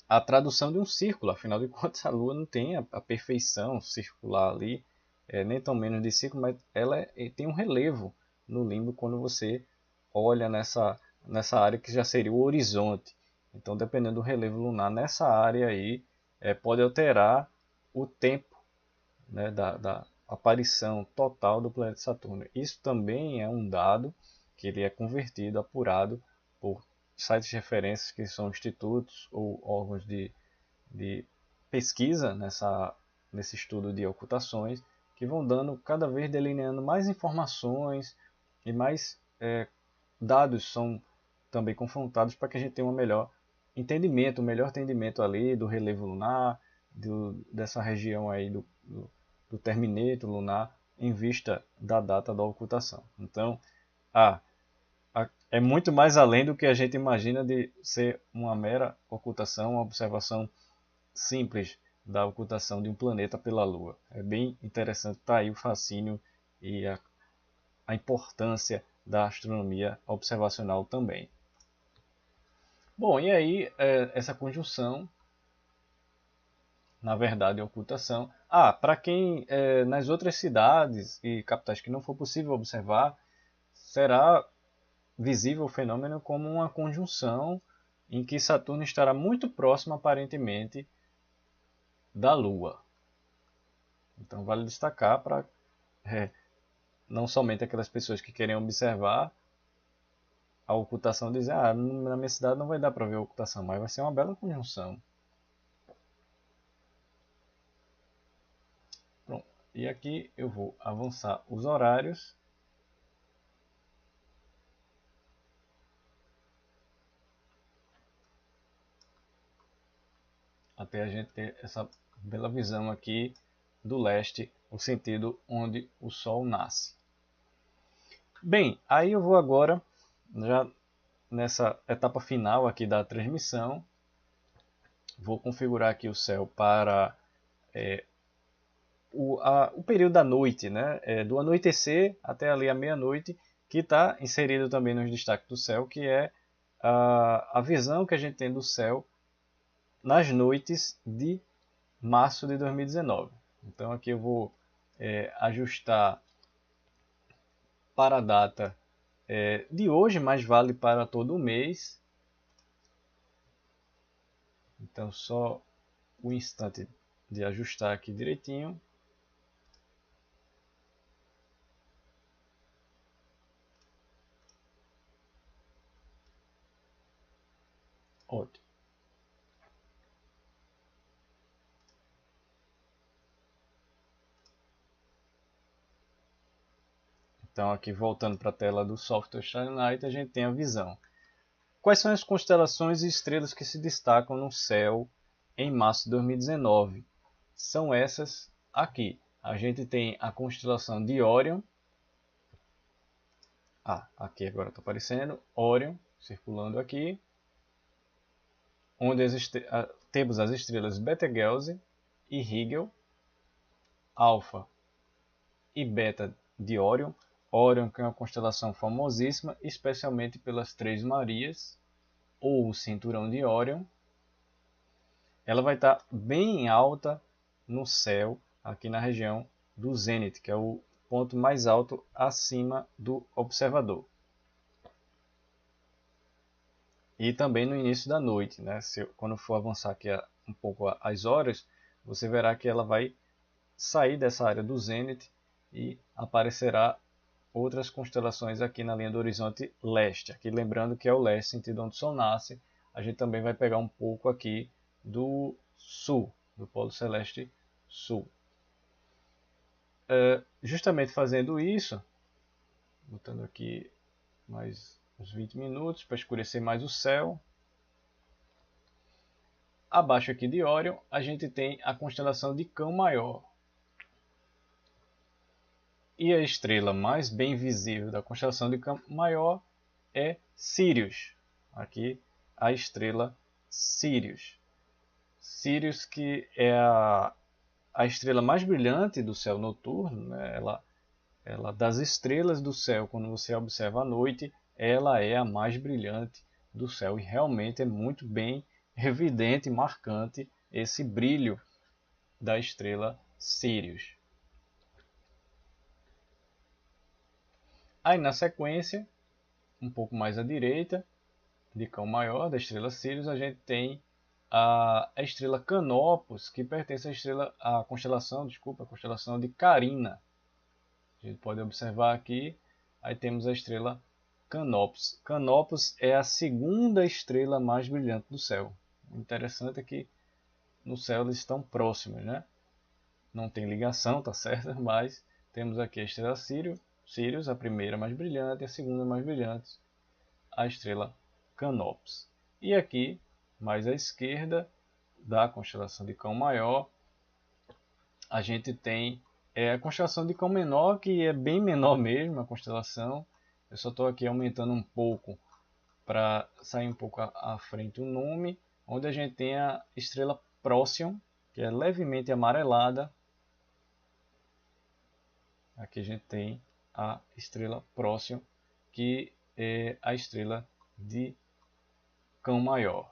a tradução de um círculo. Afinal de contas, a Lua não tem a perfeição circular ali, nem tão menos de círculo, mas ela tem um relevo no limbo quando você olha nessa área que já seria o horizonte. Então, dependendo do relevo lunar nessa área aí, pode alterar o tempo, né, da aparição total do planeta Saturno. Isso também é um dado que ele é convertido, apurado por sites de referências que são institutos ou órgãos de pesquisa nesse estudo de ocultações, que vão dando cada vez delineando mais informações e mais dados são também confrontados para que a gente tenha um melhor entendimento ali do relevo lunar, dessa região aí do terminator lunar, em vista da data da ocultação. Então, é muito mais além do que a gente imagina de ser uma mera ocultação, uma observação simples da ocultação de um planeta pela Lua. É bem interessante, tá aí o fascínio e a importância da astronomia observacional também. Bom, e aí essa conjunção, na verdade, ocultação. Para quem nas outras cidades e capitais que não for possível observar, será visível o fenômeno como uma conjunção em que Saturno estará muito próximo, aparentemente, da Lua. Então, vale destacar para não somente aquelas pessoas que querem observar a ocultação dizer, na minha cidade não vai dar para ver a ocultação, mas vai ser uma bela conjunção. Pronto. E aqui eu vou avançar os horários. Até a gente ter essa bela visão aqui do leste, o sentido onde o Sol nasce. Bem, aí eu vou agora, já nessa etapa final aqui da transmissão, vou configurar aqui o céu para o período da noite, né? Do anoitecer até ali a meia-noite, que está inserido também nos destaques do céu, que é a visão que a gente tem do céu nas noites de março de 2019. Então aqui eu vou ajustar para a data de hoje, mas vale para todo o mês. Então só um instante de ajustar aqui direitinho. Ótimo. Então aqui voltando para a tela do software Starry Night, a gente tem a visão. Quais são as constelações e estrelas que se destacam no céu em março de 2019? São essas aqui. A gente tem a constelação de Órion. Aqui agora está aparecendo. Órion, circulando aqui. Onde temos as estrelas Betelgeuse e Rigel. Alfa e Beta de Órion. Órion, que é uma constelação famosíssima, especialmente pelas Três Marias, ou o Cinturão de Órion. Ela vai estar bem alta no céu, aqui na região do zênite, que é o ponto mais alto acima do observador. E também no início da noite, né? Quando for avançar aqui um pouco as horas, você verá que ela vai sair dessa área do zênite e aparecerá outras constelações aqui na linha do horizonte leste. Aqui lembrando que é o leste, sentido onde o Sol nasce. A gente também vai pegar um pouco aqui do sul, do Polo Celeste Sul. Justamente fazendo isso, botando aqui mais uns 20 minutos para escurecer mais o céu. Abaixo aqui de Órion, a gente tem a constelação de Cão Maior. E a estrela mais bem visível da constelação de Cão Maior é Sirius. Aqui a estrela Sirius. Sirius, que é a estrela mais brilhante do céu noturno, né? Ela das estrelas do céu, quando você observa à noite, ela é a mais brilhante do céu e realmente é muito bem evidente e marcante esse brilho da estrela Sirius. Aí na sequência, um pouco mais à direita, de Cão Maior, da estrela Sirius, a gente tem a estrela Canopus, que pertence à constelação, a constelação de Carina. A gente pode observar aqui, aí temos a estrela Canopus. Canopus é a segunda estrela mais brilhante do céu. O interessante é que no céu eles estão próximos, né? Não tem ligação, tá certo? Mas temos aqui a estrela Sirius, a primeira mais brilhante, e a segunda mais brilhante, a estrela Canopus. E aqui, mais à esquerda da constelação de Cão Maior, a gente tem a constelação de Cão Menor, que é bem menor mesmo a constelação. Eu só estou aqui aumentando um pouco para sair um pouco à frente o nome, onde a gente tem a estrela Procyon, que é levemente amarelada. Aqui a gente tem a estrela Procyon, que é a estrela de Cão Maior.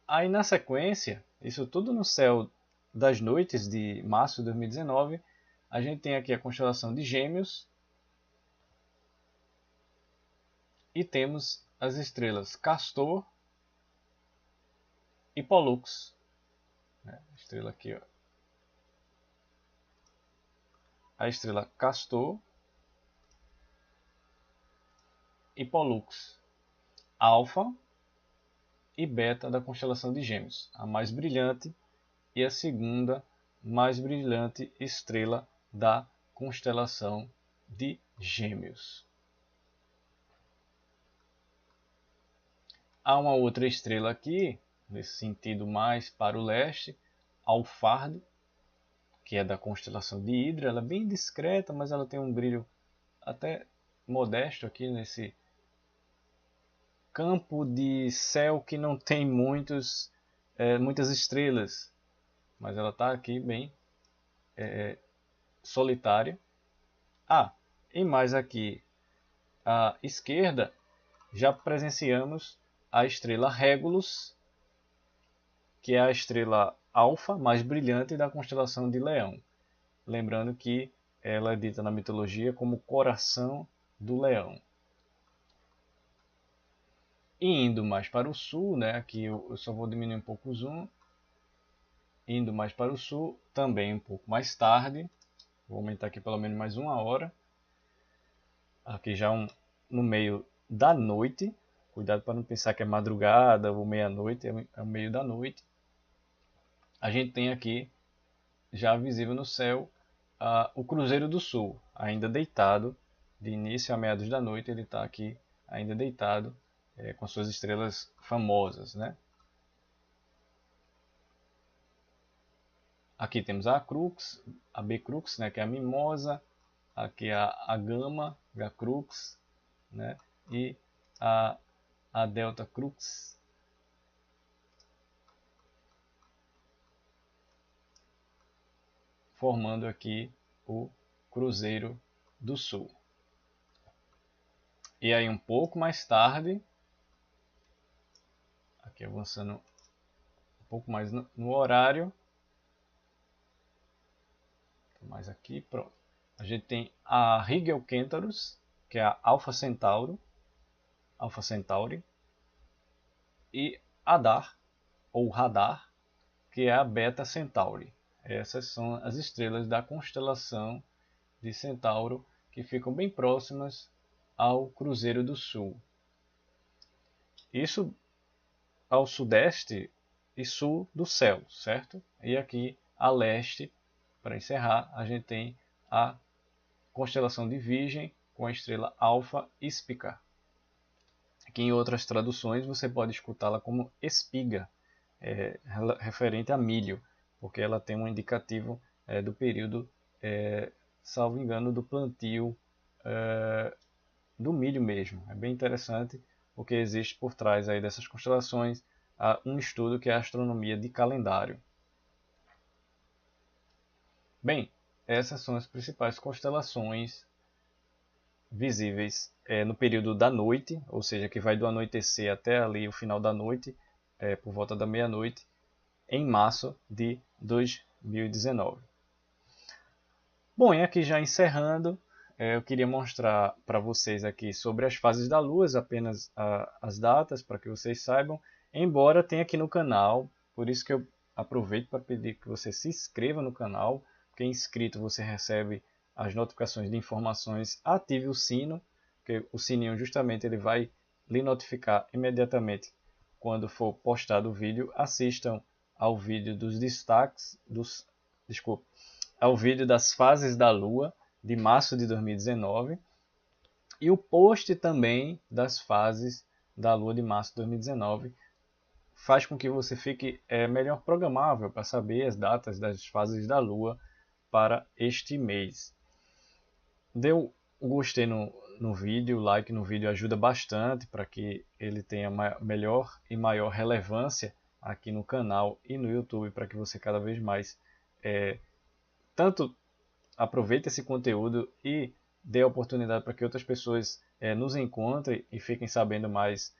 Aí na sequência, isso tudo no céu das noites de março de 2019, a gente tem aqui a constelação de Gêmeos e temos as estrelas Castor e Pollux. A estrela aqui, ó. A estrela Castor e Pollux, Alfa e Beta da constelação de Gêmeos, a mais brilhante e a segunda mais brilhante estrela da constelação de Gêmeos. Há uma outra estrela aqui, nesse sentido mais para o leste, Alphard, que é da constelação de Hidra. Ela é bem discreta, mas ela tem um brilho até modesto aqui nesse campo de céu que não tem muitas estrelas, mas ela está aqui bem solitária. E mais aqui à esquerda já presenciamos a estrela Regulus, que é a estrela alfa mais brilhante da constelação de Leão. Lembrando que ela é dita na mitologia como coração do leão. E indo mais para o sul, né, aqui eu só vou diminuir um pouco o zoom. Indo mais para o sul, também um pouco mais tarde, vou aumentar aqui pelo menos mais 1 hora. Aqui já no meio da noite, cuidado para não pensar que é madrugada ou meia-noite, é o meio da noite. A gente tem aqui, já visível no céu, o Cruzeiro do Sul, ainda deitado, de início a meados da noite, ele está aqui ainda deitado, com suas estrelas famosas, né? Aqui temos a Crux, a B Crux, né, que é a Mimosa, aqui a Gama, a Crux, né, e a Delta Crux. Formando aqui o Cruzeiro do Sul. E aí um pouco mais tarde, aqui avançando um pouco mais no horário, mais aqui, pronto. A gente tem a Rigel Kentaurus, que é a Alpha Centauri, e Hadar, ou Radar, que é a Beta Centauri. Essas são as estrelas da constelação de Centauro, que ficam bem próximas ao Cruzeiro do Sul. Isso ao sudeste e sul do céu, certo? E aqui a leste, para encerrar, a gente tem a constelação de Virgem com a estrela Alfa Spica, que em outras traduções você pode escutá-la como espiga, referente a milho, porque ela tem um indicativo do período, salvo engano, do plantio do milho mesmo. É bem interessante, porque existe por trás aí dessas constelações um estudo que é a astronomia de calendário. Bem, essas são as principais constelações visíveis no período da noite, ou seja, que vai do anoitecer até ali o final da noite, por volta da meia-noite, em março de 2019. Bom, e aqui já encerrando, eu queria mostrar para vocês aqui sobre as fases da Lua, apenas as datas, para que vocês saibam, embora tenha aqui no canal, por isso que eu aproveito para pedir que você se inscreva no canal, porque inscrito você recebe as notificações de informações, ative o sino, porque o sininho justamente ele vai lhe notificar imediatamente quando for postado o vídeo. Assistam ao vídeo dos destaques, ao vídeo das fases da Lua de março de 2019 e o post também das fases da Lua de março de 2019 faz com que você fique melhor programável para saber as datas das fases da Lua para este mês. Deu um gostei no vídeo, like no vídeo ajuda bastante para que ele tenha melhor e maior relevância aqui no canal e no YouTube, para que você cada vez mais tanto aproveite esse conteúdo e dê a oportunidade para que outras pessoas nos encontrem e fiquem sabendo mais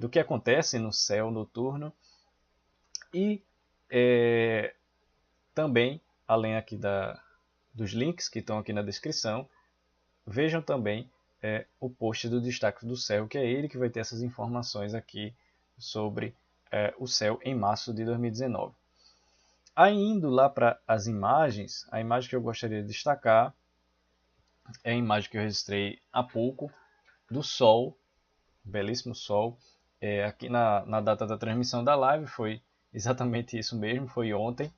do que acontece no céu noturno. E também, além aqui dos links que estão aqui na descrição, vejam também o post do Destaque do Céu, que é ele que vai ter essas informações aqui sobre o céu em março de 2019. Aí, indo lá para as imagens, a imagem que eu gostaria de destacar é a imagem que eu registrei há pouco do Sol, belíssimo Sol. Aqui na data da transmissão da live foi exatamente isso mesmo, foi ontem.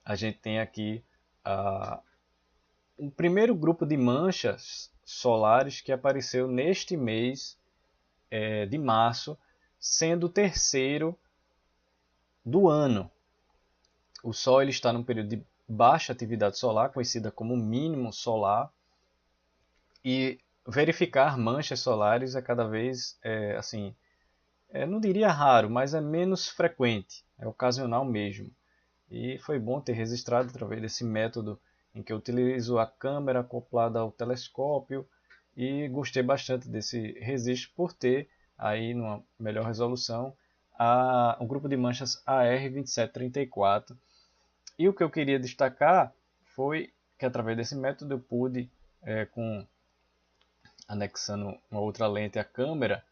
A gente tem aqui o primeiro grupo de manchas solares que apareceu neste mês de março, sendo o terceiro do ano. O Sol ele está num período de baixa atividade solar, conhecida como mínimo solar, e verificar manchas solares é cada vez, não diria raro, mas é menos frequente, é ocasional mesmo. E foi bom ter registrado através desse método em que eu utilizo a câmera acoplada ao telescópio, e gostei bastante desse registro por ter aí numa melhor resolução o grupo de manchas AR2734. E o que eu queria destacar foi que através desse método eu pude, anexando uma outra lente à câmera,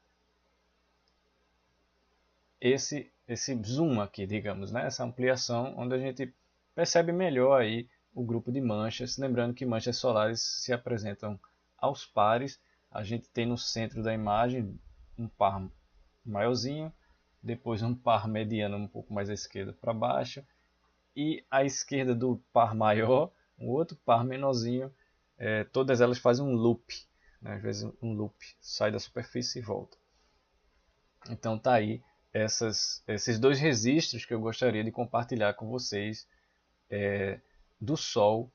esse zoom aqui, digamos, né? Essa ampliação onde a gente percebe melhor aí o grupo de manchas. Lembrando que manchas solares se apresentam aos pares. A gente tem no centro da imagem um par maiorzinho, depois um par mediano um pouco mais à esquerda para baixo, e à esquerda do par maior, um outro par menorzinho. Todas elas fazem um loop, né? Às vezes um loop sai da superfície e volta. Então tá aí esses dois registros que eu gostaria de compartilhar com vocês do Sol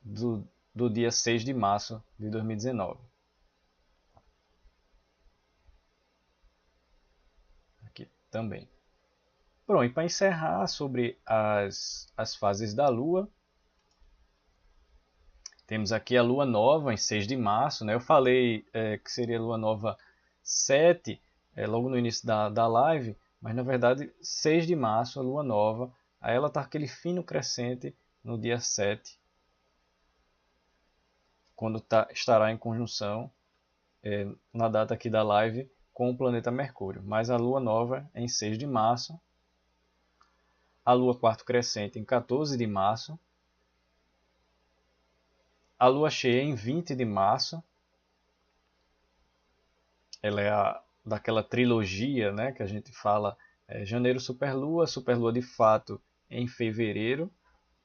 do dia 6 de março de 2019. Aqui também. Pronto, e para encerrar sobre as fases da Lua, temos aqui a Lua Nova em 6 de março. Né? Eu falei que seria a Lua Nova 7, logo no início da live, mas na verdade 6 de março, a Lua Nova. Aí ela está aquele fino crescente no dia 7, quando estará em conjunção na data aqui da live com o planeta Mercúrio. Mas a Lua Nova é em 6 de março, a Lua quarto crescente em 14 de março, a Lua cheia em 20 de março. Ela é daquela trilogia, né, que a gente fala janeiro superlua, superlua de fato em fevereiro,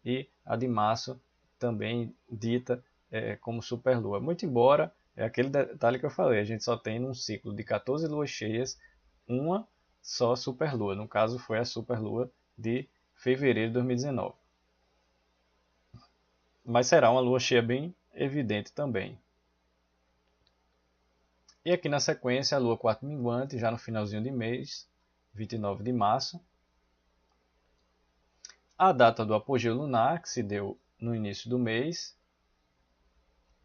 e a de março também dita como superlua. Muito embora É aquele detalhe que eu falei, a gente só tem num ciclo de 14 luas cheias, uma só superlua. No caso foi a superlua de fevereiro de 2019. Mas será uma lua cheia bem evidente também. E aqui na sequência a lua quarto minguante, já no finalzinho de mês, 29 de março. A data do apogeu lunar, que se deu no início do mês,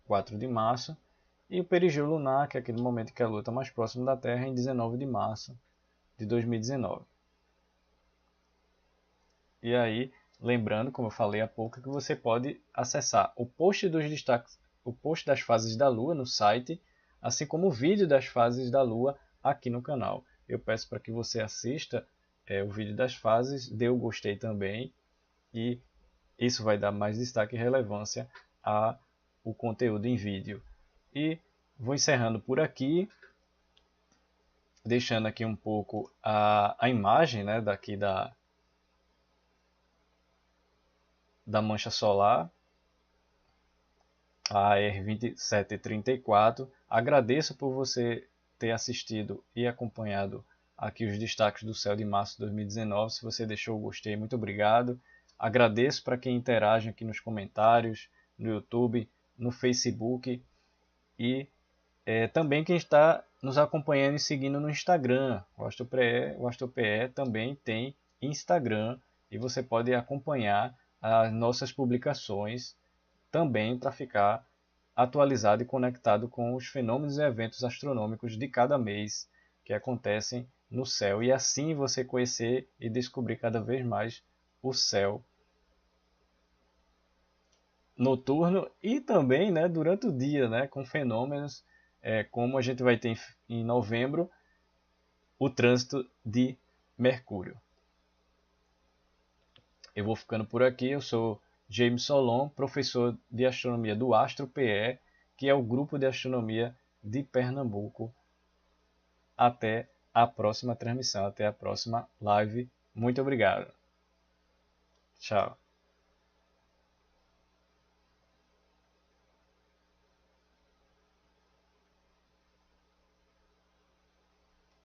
4 de março. E o perigeu lunar, que é aquele momento que a lua está mais próxima da Terra, em 19 de março de 2019. E aí, lembrando, como eu falei há pouco, que você pode acessar o post dos destaques, o post das fases da Lua no site, assim como o vídeo das fases da Lua aqui no canal. Eu peço para que você assista o vídeo das fases, dê o gostei também, e isso vai dar mais destaque e relevância ao conteúdo em vídeo. E vou encerrando por aqui, deixando aqui um pouco a imagem, né, daqui da mancha solar, a AR2734. Agradeço por você ter assistido e acompanhado aqui os destaques do céu de março de 2019. Se você deixou o gostei, muito obrigado. Agradeço para quem interage aqui nos comentários, no YouTube, no Facebook e também quem está nos acompanhando e seguindo no Instagram. O AstroPE também tem Instagram e você pode acompanhar as nossas publicações também para ficar atualizado e conectado com os fenômenos e eventos astronômicos de cada mês que acontecem no céu e assim você conhecer e descobrir cada vez mais o céu noturno e também, né, durante o dia, né, com fenômenos como a gente vai ter em novembro o trânsito de Mercúrio. Eu vou ficando por aqui. Eu sou James Solon, professor de astronomia do AstroPE, que é o grupo de astronomia de Pernambuco. Até a próxima transmissão, até a próxima live. Muito obrigado. Tchau.